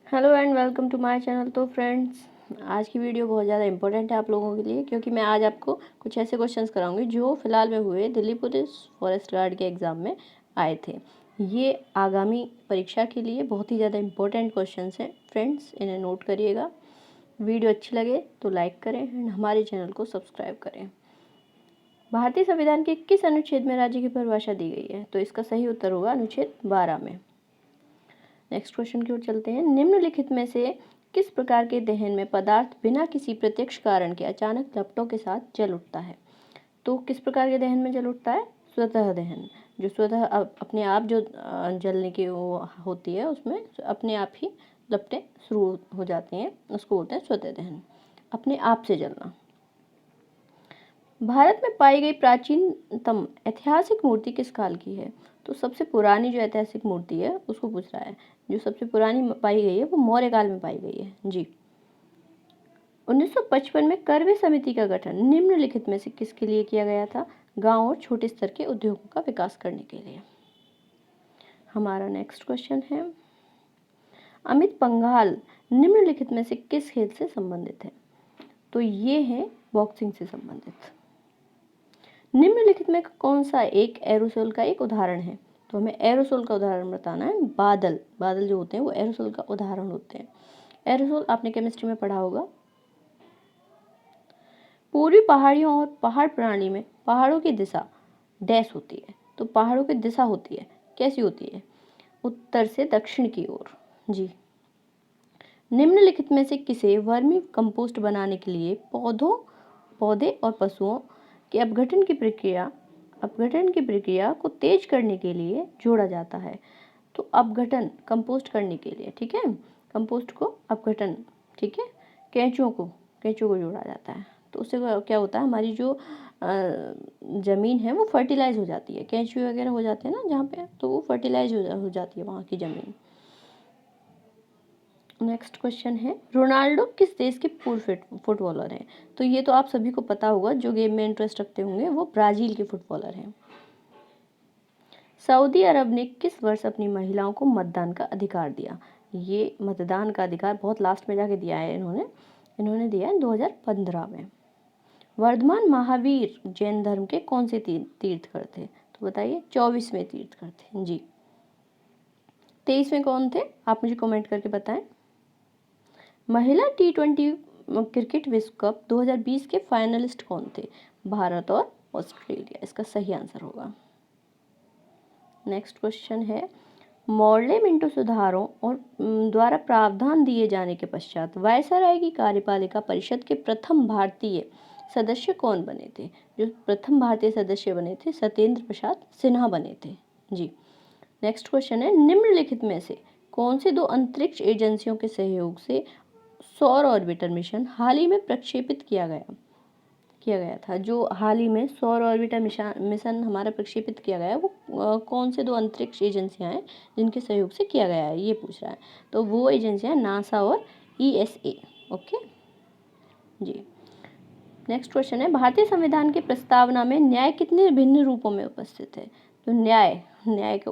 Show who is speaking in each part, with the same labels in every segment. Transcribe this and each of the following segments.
Speaker 1: Hello and welcome to my channel. तो friends, आज की वीडियो बहुत ज़्यादा इंपॉर्टेंट है आप लोगों के लिए, क्योंकि मैं आज आपको कुछ ऐसे क्वेश्चंस कराऊंगी जो फ़िलहाल में हुए दिल्ली पुलिस फॉरेस्ट गार्ड के एग्ज़ाम में आए थे। ये आगामी परीक्षा के लिए बहुत ही ज़्यादा इंपॉर्टेंट क्वेश्चंस हैं फ्रेंड्स, इन्हें नोट करिएगा। वीडियो अच्छी लगे तो लाइक करें एंड हमारे चैनल को सब्सक्राइब करें। भारतीय संविधान के किस अनुच्छेद में राज्य की परिभाषा दी गई है? तो इसका सही उत्तर होगा अनुच्छेद 12 में। नेक्स्ट क्वेश्चन की ओर चलते हैं। निम्नलिखित में से किस प्रकार के दहन में पदार्थ बिना किसी प्रत्यक्ष कारण के अचानक लपटों के साथ जल उठता है? तो किस प्रकार के दहन में जल उठता है? स्वतः दहन, जो स्वतः अपने आप जो जलने की वो होती है, उसमें अपने आप ही लपटें शुरू हो जाती हैं, उसको बोलते हैं स्वतः दहन, अपने आप से जलना। भारत में पाई गई प्राचीनतम ऐतिहासिक मूर्ति किस काल की है? तो सबसे पुरानी जो ऐतिहासिक मूर्ति है उसको पूछ रहा है। जो सबसे पुरानी पाई गई है वो मौर्य काल में पाई गई है जी। 1955 में करवे समिति का गठन निम्नलिखित में से किसके लिए किया गया था? गांव और छोटे स्तर के उद्योगों का विकास करने के लिए। हमारा नेक्स्ट क्वेश्चन है, अमित पंघाल निम्नलिखित में से किस खेल से संबंधित है? तो ये है बॉक्सिंग से संबंधित। निम्नलिखित में कौन सा एक एरोसोल का एक उदाहरण है? तो हमें एरोसोल का उदाहरण बताना है। बादल बादल जो होते हैं वो एरोसोल का उदाहरण होते हैं। एरोसोल आपने केमिस्ट्री में पढ़ा होगा। पूर्वी पहाड़ियों और पहाड़ प्रणाली में पहाड़ों की दिशा डैश होती है। तो पहाड़ों की दिशा होती है, कैसी होती है? उत्तर से दक्षिण की ओर जी। निम्नलिखित में से किसे वर्मी कंपोस्ट बनाने के लिए पौधे और पशुओं के अपघटन की प्रक्रिया को तेज करने के लिए जोड़ा जाता है? तो अपघटन कंपोस्ट करने के लिए, ठीक है, कंपोस्ट को अपघटन, ठीक है, केंचुओं को जोड़ा जाता है। तो उससे क्या होता है, हमारी जो ज़मीन है वो फर्टिलाइज हो जाती है। केंचुए वगैरह हो जाते हैं ना जहाँ पे, तो वो फर्टिलाइज हो जाती है वहाँ की ज़मीन। नेक्स्ट क्वेश्चन है, रोनाल्डो किस देश के पूर्व फुटबॉलर हैं? तो ये तो आप सभी को पता होगा, जो गेम में इंटरेस्ट रखते होंगे, वो ब्राज़ील के फुटबॉलर हैं। सऊदी अरब ने किस वर्ष अपनी महिलाओं को मतदान का अधिकार दिया? ये मतदान का अधिकार बहुत लास्ट में जाके दिया है इन्होंने दिया है 2015 में। वर्धमान महावीर जैन धर्म के कौन से तीर्थकर थे? तो बताइए। 24वें तीर्थकर थे जी। 23वें कौन थे? आप मुझे कमेंट करके बताएं। महिला T20 क्रिकेट विश्व कप 2020 के फाइनलिस्ट कौन थे? भारत और ऑस्ट्रेलिया इसका सही आंसर होगा। नेक्स्ट क्वेश्चन है, मॉर्ले मिंटो सुधारों और द्वारा प्रावधान दिए जाने के पश्चात वायसराय की कार्यपालिका परिषद के प्रथम भारतीय सदस्य कौन बने थे? जो प्रथम भारतीय सदस्य बने थे, सत्येंद्र प्रसाद सिन्हा बने थे जी। नेक्स्ट क्वेश्चन है, निम्नलिखित में से कौन से दो अंतरिक्ष एजेंसियों के सहयोग से सौर ऑर्बिटर मिशन हाल ही में प्रक्षेपित किया गया था? जो हाल ही में सौर ऑर्बिटर मिशन हमारा प्रक्षेपित किया गया है, वो कौन से दो अंतरिक्ष एजेंसियां हैं जिनके सहयोग से किया गया है, ये पूछ रहा है। तो वो एजेंसियां नासा और ESA। ओके जी। नेक्स्ट क्वेश्चन है, भारतीय संविधान की प्रस्तावना में न्याय कितने भिन्न रूपों में उपस्थित है? तो न्याय के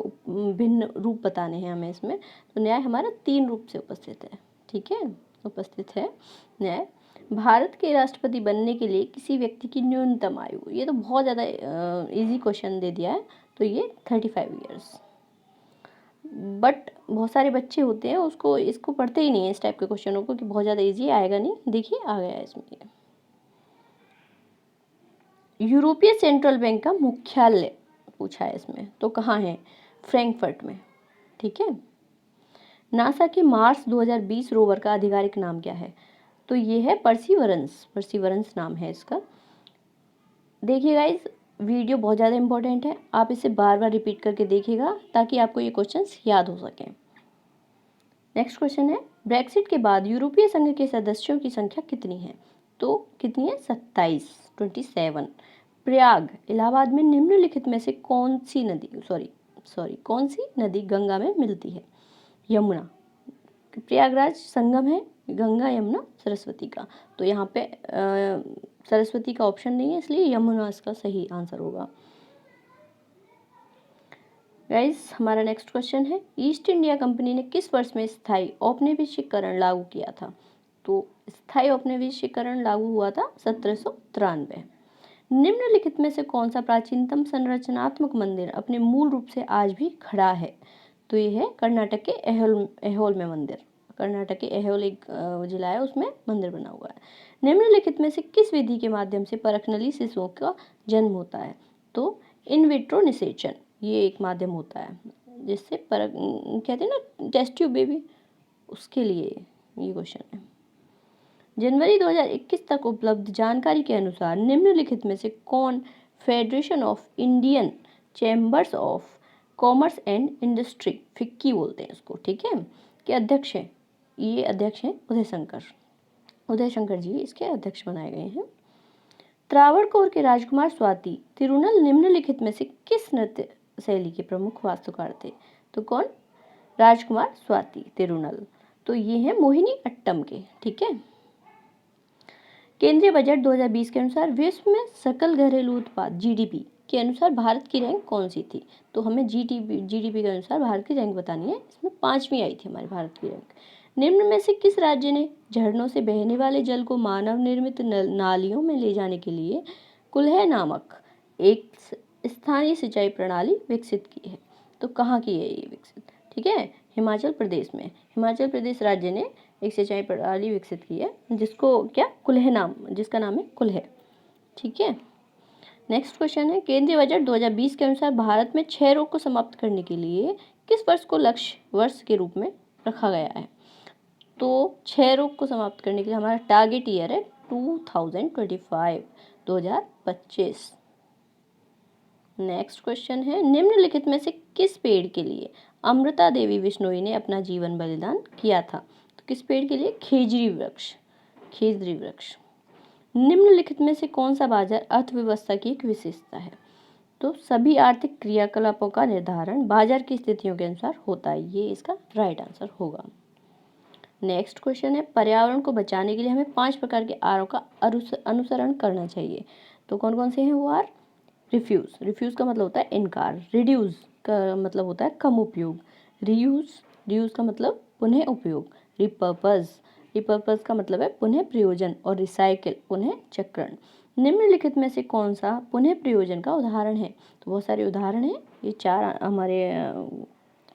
Speaker 1: भिन्न रूप बताने हैं हमें इसमें। तो न्याय हमारा 3 रूप से उपस्थित है, ठीक है, उपस्थित है न्याय। भारत के राष्ट्रपति बनने के लिए किसी व्यक्ति की न्यूनतम आयु, ये तो बहुत ज़्यादा इजी क्वेश्चन दे दिया है, तो ये 35 ईयर्स। बट बहुत सारे बच्चे होते हैं इसको पढ़ते ही नहीं है इस टाइप के क्वेश्चनों को, कि बहुत ज़्यादा इजी आएगा नहीं। देखिए आ गया है इसमें ये। यूरोपीय सेंट्रल बैंक का मुख्यालय पूछा है इसमें, तो कहाँ है? फ्रैंकफर्ट में, ठीक है। नासा के मार्स 2020 रोवर का आधिकारिक नाम क्या है? तो ये है परसीवरेंस नाम है इसका। देखिए गाइस, वीडियो बहुत ज़्यादा इंपॉर्टेंट है, आप इसे बार बार रिपीट करके देखिएगा ताकि आपको ये क्वेश्चंस याद हो सकें। नेक्स्ट क्वेश्चन है, ब्रेक्सिट के बाद यूरोपीय संघ के सदस्यों की संख्या कितनी है? तो कितनी है? 27। प्रयाग इलाहाबाद में निम्नलिखित में से कौन सी नदी गंगा में मिलती है? यमुना। प्रयागराज संगम है गंगा यमुना सरस्वती का, तो यहाँ पे सरस्वती का ऑप्शन नहीं है, इसलिए यमुना इसका सही आंसर होगा। गाइस हमारा नेक्स्ट क्वेश्चन है, ईस्ट इंडिया कंपनी ने किस वर्ष में स्थायी औपनिवेशिकरण लागू किया था? तो स्थायी औपनिवेशिकरण लागू हुआ था 1793। निम्नलिखित में से कौन सा प्राचीनतम संरचनात्मक मंदिर अपने मूल रूप से आज भी खड़ा है? तो ये है कर्नाटक के ऐहोल में मंदिर। कर्नाटक के ऐहोल एक जिला है, उसमें मंदिर बना हुआ है। निम्नलिखित में से किस विधि के माध्यम से परखनली शिशुओं का जन्म होता है? तो इन विट्रो निषेचन, ये एक माध्यम होता है जिससे परख, कहते हैं ना टेस्ट ट्यूब बेबी, उसके लिए ये क्वेश्चन है। जनवरी 2021 तक उपलब्ध जानकारी के अनुसार निम्नलिखित में से कौन federation of Indian chambers of commerce and industry, FICCI बोलते हैं इसको, ठीक है, के अध्यक्ष हैं? ये अध्यक्ष हैं उदय शंकर जी इसके अध्यक्ष बनाए गए हैं। त्रावणकोर के राजकुमार स्वाति तिरुनल निम्नलिखित में से किस नृत्य शैली के प्रमुख वास्तुकार थे? तो कौन? राजकुमार स्वाति तिरुनल। तो ये है मोहिनी अट्टम के, ठीक है। केंद्रीय बजट 2020 के अनुसार विश्व में सकल घरेलू उत्पाद जीडीपी के अनुसार भारत की रैंक कौन सी थी? तो हमें जीडीपी के अनुसार भारत की रैंक बतानी है। इसमें 5वीं आई थी हमारे भारत की रैंक। निम्न में से किस राज्य ने झरनों से बहने वाले जल को मानव निर्मित नालियों में ले जाने के लिए कुल्हड़ नामक एक स्थानीय सिंचाई प्रणाली विकसित की है? तो कहाँ की है ये विकसित? ठीक है, हिमाचल प्रदेश में। हिमाचल प्रदेश राज्य ने एक सिंचाई प्रणाली विकसित की है जिसको क्या कुल्हड़ नाम, जिसका नाम है कुल्हड़, ठीक है। नेक्स्ट क्वेश्चन है, केंद्रीय बजट 2020 के अनुसार भारत में क्षय रोग को समाप्त करने के लिए किस वर्ष को लक्ष्य वर्ष के रूप में रखा गया है? तो क्षय रोग को समाप्त करने के लिए हमारा टारगेट ईयर है 2025। नेक्स्ट क्वेश्चन है, निम्नलिखित में से किस पेड़ के लिए अमृता देवी बिश्नोई ने अपना जीवन बलिदान किया था? तो किस पेड़ के लिए? खेजरी वृक्ष। निम्नलिखित में से कौन सा बाजार अर्थव्यवस्था की एक विशेषता है? तो सभी आर्थिक क्रियाकलापों का निर्धारण बाजार की स्थितियों के अनुसार होता है। ये इसका राइट आंसर होगा। नेक्स्ट क्वेश्चन है, पर्यावरण को बचाने के लिए हमें 5 प्रकार के आरों का अनुसरण करना चाहिए। तो कौन कौन से हैं वो आर? रिफ्यूज़ का मतलब होता है इनकार, रिड्यूस का मतलब होता है कम उपयोग, रीयूज का मतलब पुनः उपयोग, रिपर्पस का मतलब है पुनः प्रयोजन, और रिसाइकिल पुनः चक्रण। निम्नलिखित में से कौन सा पुनः प्रयोजन का उदाहरण है? तो बहुत सारे उदाहरण हैं, ये 4 हमारे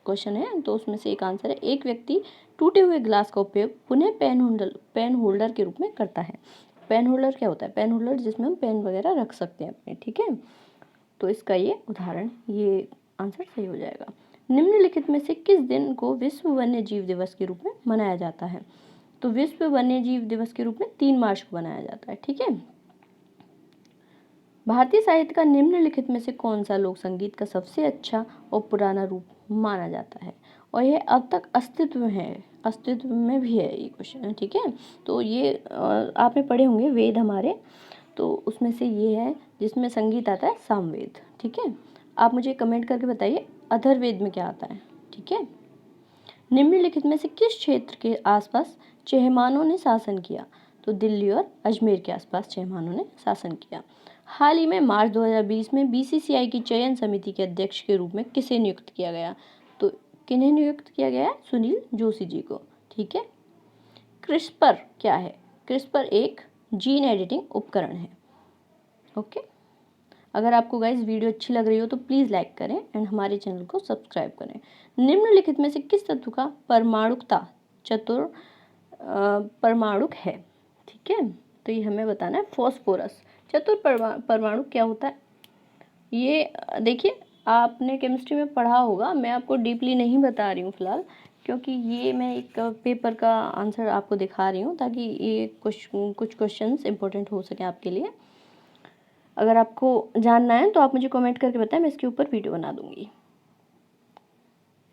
Speaker 1: क्वेश्चन है, तो उसमें से एक आंसर है, एक व्यक्ति टूटे हुए ग्लास का उपयोग पुनः पेन होल्डर के रूप में करता है। पेन होल्डर क्या होता है? पेन होल्डर जिसमें हम पेन वगैरह रख सकते हैं अपने, ठीक है। तो इसका ये उदाहरण, ये आंसर सही हो जाएगा। निम्नलिखित में से किस दिन को विश्व वन्य जीव दिवस के रूप में मनाया जाता है? तो विश्व वन्य जीव दिवस के रूप में 3 मार्च को मनाया जाता है, ठीक है। भारतीय साहित्य का निम्नलिखित में से कौन सा लोक संगीत का सबसे अच्छा और पुराना रूप माना जाता है और यह अब तक अस्तित्व में भी है? ये क्वेश्चन है, ठीक है। तो ये आपने पढ़े होंगे वेद हमारे, तो उसमें से ये है जिसमें संगीत आता है सामवेद, ठीक है। आप मुझे कमेंट करके बताइए अथर्ववेद में क्या आता है, ठीक है। निम्नलिखित में से किस क्षेत्र के आसपास चहमानों ने शासन किया? तो दिल्ली और अजमेर के आसपास चहमानों ने शासन किया। हाल ही में मार्च 2020 में बीसीसीआई की चयन समिति के अध्यक्ष के रूप में किसे नियुक्त किया गया? तो किन्हें नियुक्त किया गया है? सुनील जोशी जी को, ठीक है। क्रिस्पर क्या है? क्रिस्पर एक जीन एडिटिंग उपकरण है, ओके। अगर आपको गाइस वीडियो अच्छी लग रही हो तो प्लीज़ लाइक करें एंड हमारे चैनल को सब्सक्राइब करें। निम्नलिखित में से किस तत्व का परमाणुकता परमाणुक है, ठीक है। तो ये हमें बताना है, फॉस्फोरस। परमाणु क्या होता है? ये देखिए आपने केमिस्ट्री में पढ़ा होगा, मैं आपको डीपली नहीं बता रही हूँ फिलहाल, क्योंकि ये मैं एक पेपर का आंसर आपको दिखा रही हूँ ताकि ये कुछ क्वेश्चंस इंपॉर्टेंट हो सके आपके लिए। अगर आपको जानना है तो आप मुझे कमेंट करके बताएं, मैं इसके ऊपर वीडियो बना दूंगी।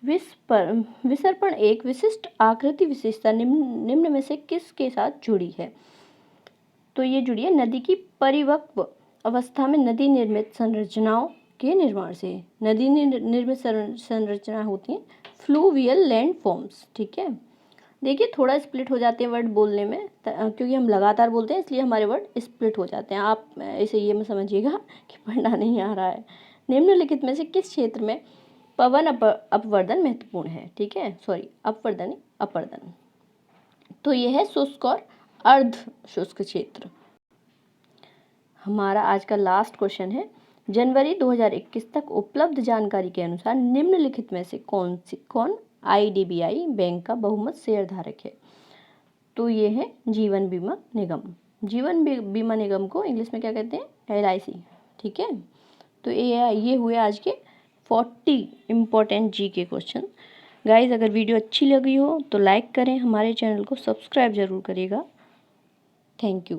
Speaker 1: विसर्पण एक विशिष्ट आकृति विशेषता निम्न में से किसके साथ जुड़ी है? तो ये जुड़ी है नदी की परिपक्व अवस्था में नदी निर्मित संरचनाओं के निर्माण से। नदी निर्मित संरचना होती हैं फ्लूवियल लैंड फॉर्म्स, ठीक है। देखिए थोड़ा स्प्लिट हो जाते हैं वर्ड बोलने में, क्योंकि हम लगातार बोलते हैं इसलिए हमारे वर्ड स्प्लिट हो जाते हैं। आप इसे ये मत समझिएगा कि पढ़ना नहीं आ रहा है। निम्नलिखित में से किस क्षेत्र में पवन अपवर्दन महत्वपूर्ण है, ठीक है, सॉरी अपवर्दन अपवर्दन। तो यह है शुष्क और अर्ध शुष्क क्षेत्र। हमारा आज का लास्ट क्वेश्चन है, जनवरी 2021 तक उपलब्ध जानकारी के अनुसार निम्नलिखित में से कौन IDBI बैंक का बहुमत शेयर धारक है? तो ये है जीवन बीमा निगम। जीवन बीमा निगम को इंग्लिश में क्या कहते हैं? LIC, ठीक है। तो ये हुए आज के 40 इम्पोर्टेंट GK क्वेश्चन। गाइज अगर वीडियो अच्छी लगी हो तो लाइक करें, हमारे चैनल को सब्सक्राइब जरूर करिएगा। Thank you.